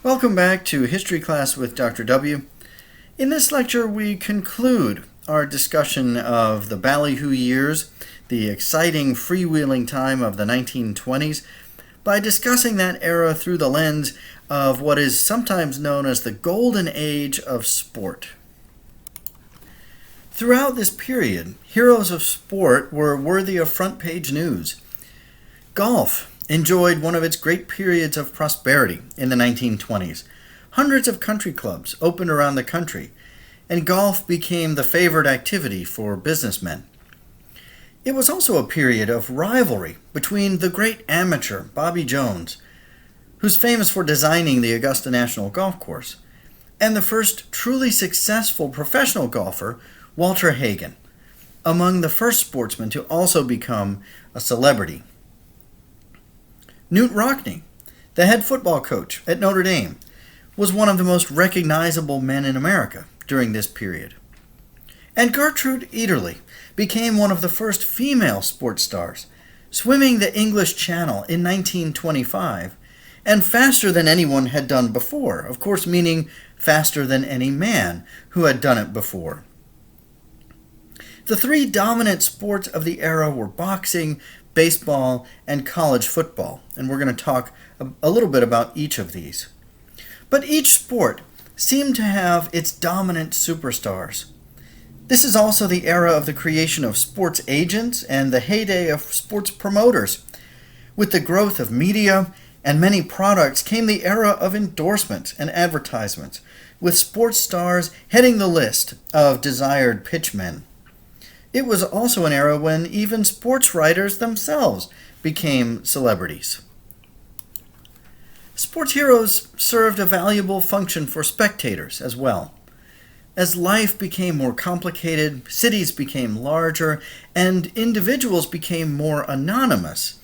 Welcome back to History Class with Dr. W. In this lecture, we conclude our discussion of the ballyhoo years, the exciting freewheeling time of the 1920s, by discussing that era through the lens of what is sometimes known as the golden age of sport. Throughout this period, heroes of sport were worthy of front-page news. Golf enjoyed one of its great periods of prosperity in the 1920s. Hundreds of country clubs opened around the country, and golf became the favored activity for businessmen. It was also a period of rivalry between the great amateur Bobby Jones, who's famous for designing the Augusta National Golf Course, and the first truly successful professional golfer, Walter Hagen, among the first sportsmen to also become a celebrity. Knute Rockne, the head football coach at Notre Dame, was one of the most recognizable men in America during this period. And Gertrude Ederle became one of the first female sports stars, swimming the English Channel in 1925, and faster than anyone had done before, of course meaning faster than any man who had done it before. The three dominant sports of the era were boxing, baseball, and college football, and we're going to talk a little bit about each of these. But each sport seemed to have its dominant superstars. This is also the era of the creation of sports agents and the heyday of sports promoters. With the growth of media and many products came the era of endorsements and advertisements, with sports stars heading the list of desired pitchmen. It was also an era when even sports writers themselves became celebrities. Sports heroes served a valuable function for spectators as well. As life became more complicated, cities became larger, and individuals became more anonymous,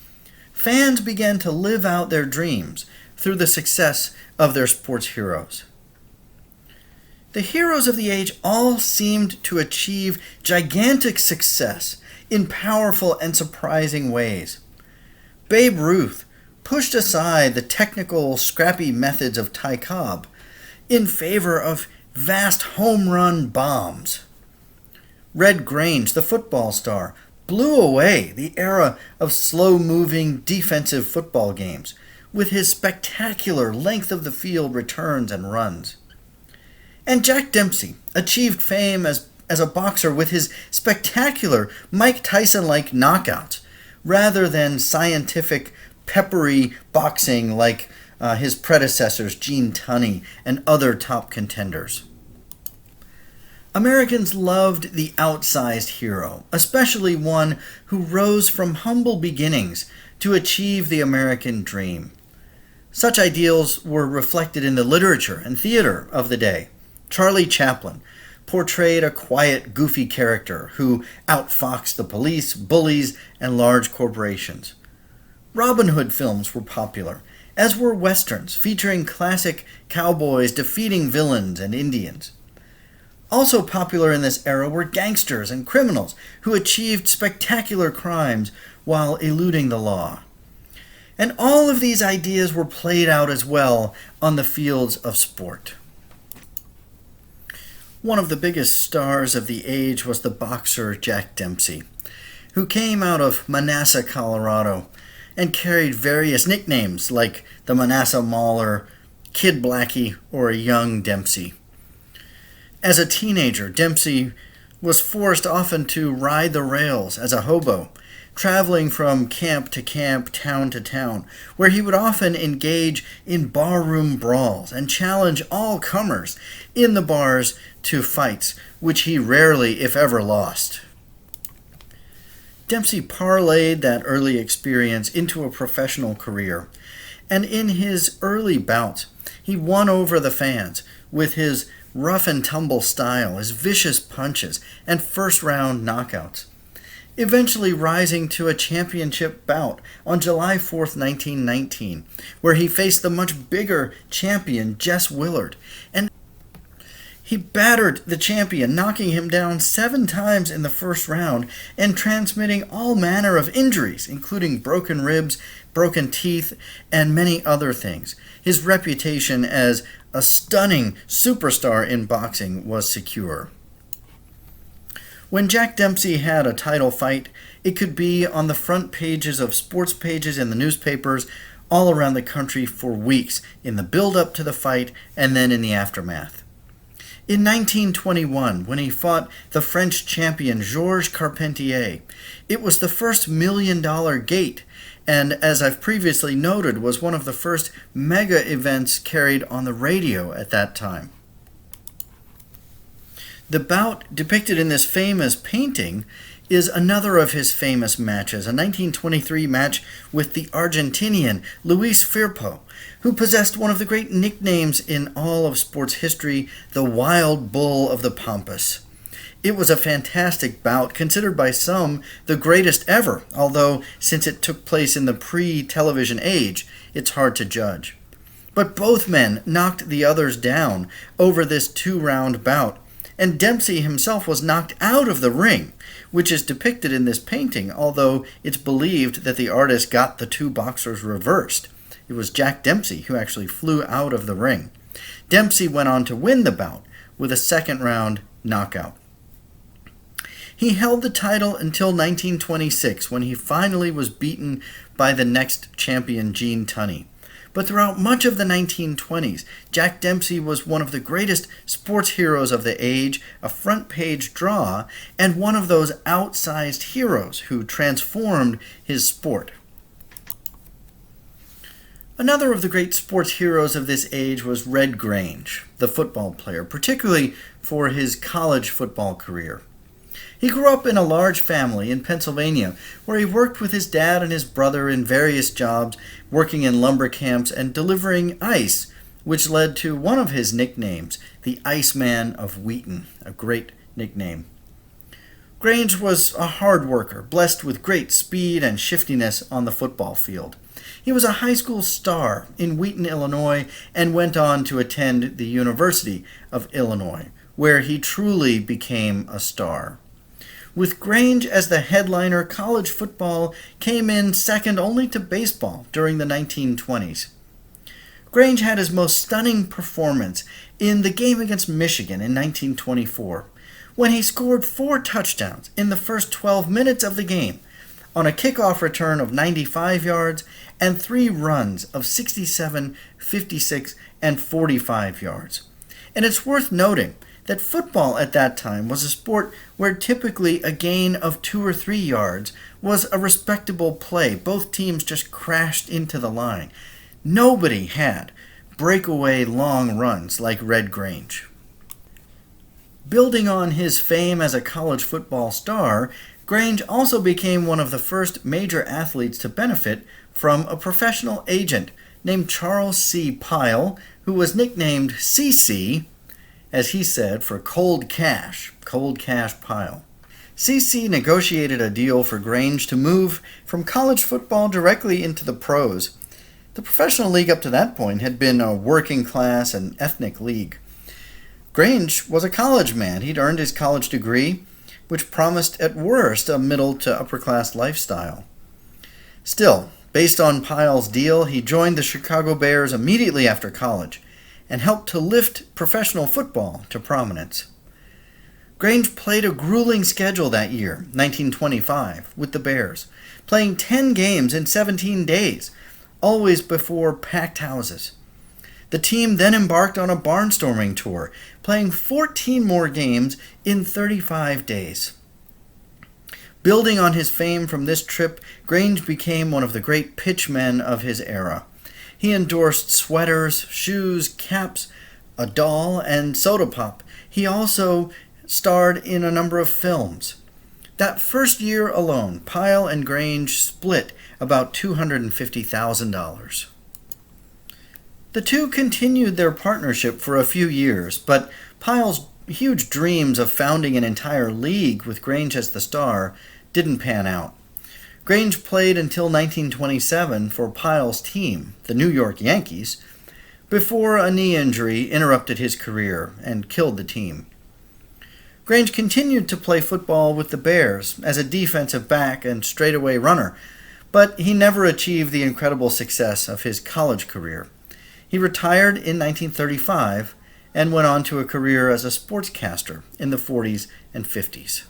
fans began to live out their dreams through the success of their sports heroes. The heroes of the age all seemed to achieve gigantic success in powerful and surprising ways. Babe Ruth pushed aside the technical, scrappy methods of Ty Cobb in favor of vast home run bombs. Red Grange, the football star, blew away the era of slow-moving defensive football games with his spectacular length of the field returns and runs. And Jack Dempsey achieved fame as a boxer with his spectacular Mike Tyson-like knockouts, rather than scientific, peppery boxing like his predecessors Gene Tunney and other top contenders. Americans loved the outsized hero, especially one who rose from humble beginnings to achieve the American dream. Such ideals were reflected in the literature and theater of the day. Charlie Chaplin portrayed a quiet, goofy character who outfoxed the police, bullies, and large corporations. Robin Hood films were popular, as were westerns featuring classic cowboys defeating villains and Indians. Also popular in this era were gangsters and criminals who achieved spectacular crimes while eluding the law. And all of these ideas were played out as well on the fields of sport. One of the biggest stars of the age was the boxer Jack Dempsey, who came out of Manassas, Colorado, and carried various nicknames like the Manassas Mauler, Kid Blackie, or Young Dempsey. As a teenager, Dempsey was forced often to ride the rails as a hobo, traveling from camp to camp, town to town, where he would often engage in barroom brawls and challenge all comers in the bars to fights, which he rarely, if ever, lost. Dempsey parlayed that early experience into a professional career, and in his early bouts, he won over the fans with his rough-and-tumble style, his vicious punches, and first-round knockouts, eventually rising to a championship bout on July 4th, 1919, where he faced the much bigger champion Jess Willard. And He battered the champion, knocking him down 7 times in the first round and transmitting all manner of injuries, including broken ribs, broken teeth, and many other things. His reputation as a stunning superstar in boxing was secure. When Jack Dempsey had a title fight, it could be on the front pages of sports pages in the newspapers all around the country for weeks, in the build-up to the fight and then in the aftermath. In 1921, when he fought the French champion Georges Carpentier, it was the first $1 million gate, and as I've previously noted, was one of the first mega events carried on the radio at that time. The bout depicted in this famous painting is another of his famous matches, a 1923 match with the Argentinian Luis Firpo, who possessed one of the great nicknames in all of sports history, the Wild Bull of the Pampas. It was a fantastic bout, considered by some the greatest ever, although since it took place in the pre-television age, it's hard to judge. But both men knocked the others down over this 2-round bout, and Dempsey himself was knocked out of the ring, which is depicted in this painting, although it's believed that the artist got the 2 boxers reversed. It was Jack Dempsey who actually flew out of the ring. Dempsey went on to win the bout with a 2nd-round knockout. He held the title until 1926, when he finally was beaten by the next champion, Gene Tunney. But throughout much of the 1920s, Jack Dempsey was one of the greatest sports heroes of the age, a front-page draw, and one of those outsized heroes who transformed his sport. Another of the great sports heroes of this age was Red Grange, the football player, particularly for his college football career. He grew up in a large family in Pennsylvania, where he worked with his dad and his brother in various jobs, working in lumber camps and delivering ice, which led to one of his nicknames, the Iceman of Wheaton, a great nickname. Grange was a hard worker, blessed with great speed and shiftiness on the football field. He was a high school star in Wheaton, Illinois, and went on to attend the University of Illinois, where he truly became a star. With Grange as the headliner, college football came in second only to baseball during the 1920s. Grange had his most stunning performance in the game against Michigan in 1924, when he scored 4 touchdowns in the first 12 minutes of the game on a kickoff return of 95 yards and 3 runs of 67, 56, and 45 yards. And it's worth noting that football at that time was a sport where typically a gain of 2 or 3 yards was a respectable play. Both teams just crashed into the line. Nobody had breakaway long runs like Red Grange. Building on his fame as a college football star, Grange also became one of the first major athletes to benefit from a professional agent named Charles C. Pyle, who was nicknamed CC, as he said, for Cold Cash Pyle. CC negotiated a deal for Grange to move from college football directly into the pros. The professional league up to that point had been a working class and ethnic league. Grange was a college man. He'd earned his college degree, which promised at worst a middle to upper class lifestyle. Still, based on Pyle's deal, he joined the Chicago Bears immediately after college and helped to lift professional football to prominence. Grange played a grueling schedule that year, 1925, with the Bears, playing 10 games in 17 days, always before packed houses. The team then embarked on a barnstorming tour, playing 14 more games in 35 days. Building on his fame from this trip, Grange became one of the great pitchmen of his era. He endorsed sweaters, shoes, caps, a doll, and soda pop. He also starred in a number of films. That first year alone, Pyle and Grange split about $250,000. The two continued their partnership for a few years, but Pyle's huge dreams of founding an entire league with Grange as the star didn't pan out. Grange played until 1927 for Pyle's team, the New York Yankees, before a knee injury interrupted his career and killed the team. Grange continued to play football with the Bears as a defensive back and straightaway runner, but he never achieved the incredible success of his college career. He retired in 1935 and went on to a career as a sportscaster in the 40s and 50s.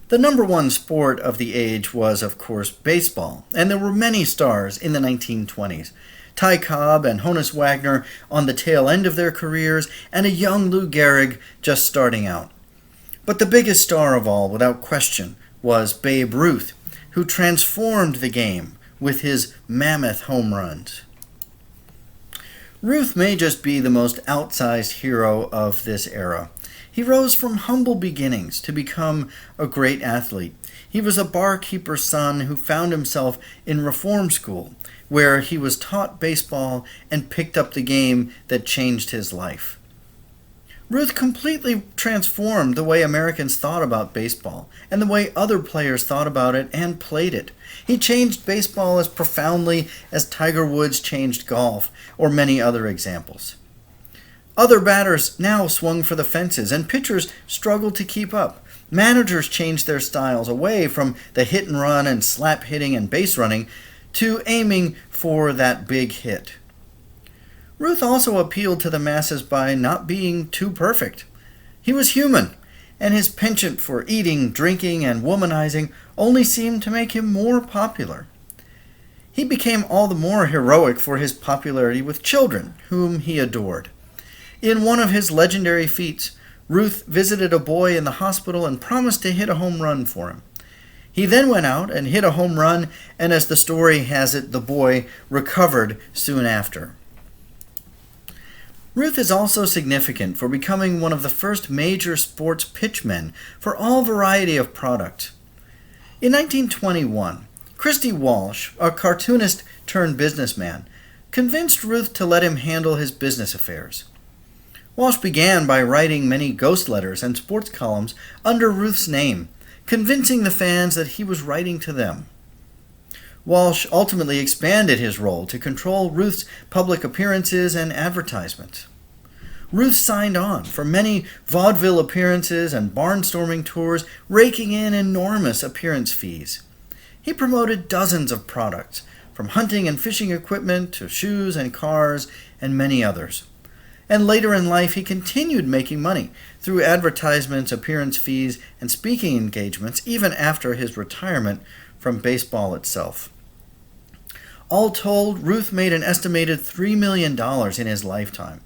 The number one sport of the age was, of course, baseball, and there were many stars in the 1920s. Ty Cobb and Honus Wagner on the tail end of their careers, and a young Lou Gehrig just starting out. But the biggest star of all, without question, was Babe Ruth, who transformed the game with his mammoth home runs. Ruth may just be the most outsized hero of this era. He rose from humble beginnings to become a great athlete. He was a barkeeper's son who found himself in reform school, where he was taught baseball and picked up the game that changed his life. Ruth completely transformed the way Americans thought about baseball and the way other players thought about it and played it. He changed baseball as profoundly as Tiger Woods changed golf, or many other examples. Other batters now swung for the fences, and pitchers struggled to keep up. Managers changed their styles away from the hit and run and slap hitting and base running to aiming for that big hit. Ruth also appealed to the masses by not being too perfect. He was human, and his penchant for eating, drinking, and womanizing only seemed to make him more popular. He became all the more heroic for his popularity with children, whom he adored. In one of his legendary feats, Ruth visited a boy in the hospital and promised to hit a home run for him. He then went out and hit a home run, and as the story has it, the boy recovered soon after. Ruth is also significant for becoming one of the first major sports pitchmen for all variety of product. In 1921, Christy Walsh, a cartoonist turned businessman, convinced Ruth to let him handle his business affairs. Walsh began by writing many ghost letters and sports columns under Ruth's name, convincing the fans that he was writing to them. Walsh ultimately expanded his role to control Ruth's public appearances and advertisements. Ruth signed on for many vaudeville appearances and barnstorming tours, raking in enormous appearance fees. He promoted dozens of products, from hunting and fishing equipment to shoes and cars and many others. And later in life, he continued making money through advertisements, appearance fees, and speaking engagements, even after his retirement from baseball itself. All told, Ruth made an estimated $3 million in his lifetime,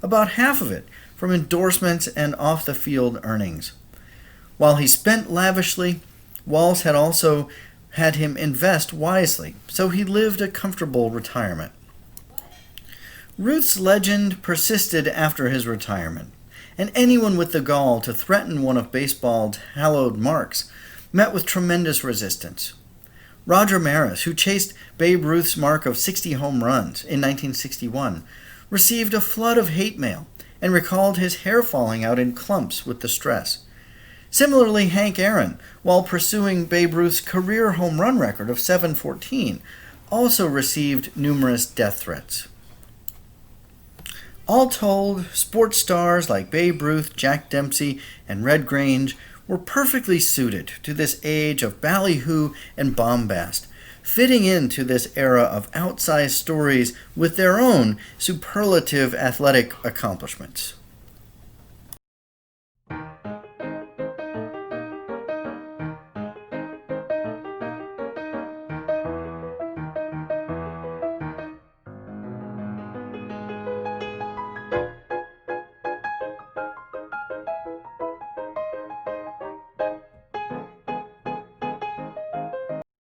about half of it from endorsements and off-the-field earnings. While he spent lavishly, Walsh had also had him invest wisely, so he lived a comfortable retirement. Ruth's legend persisted after his retirement, and anyone with the gall to threaten one of baseball's hallowed marks met with tremendous resistance. Roger Maris, who chased Babe Ruth's mark of 60 home runs in 1961, received a flood of hate mail and recalled his hair falling out in clumps with the stress. Similarly, Hank Aaron, while pursuing Babe Ruth's career home run record of 714, also received numerous death threats. All told, sports stars like Babe Ruth, Jack Dempsey, and Red Grange were perfectly suited to this age of ballyhoo and bombast, fitting into this era of outsized stories with their own superlative athletic accomplishments.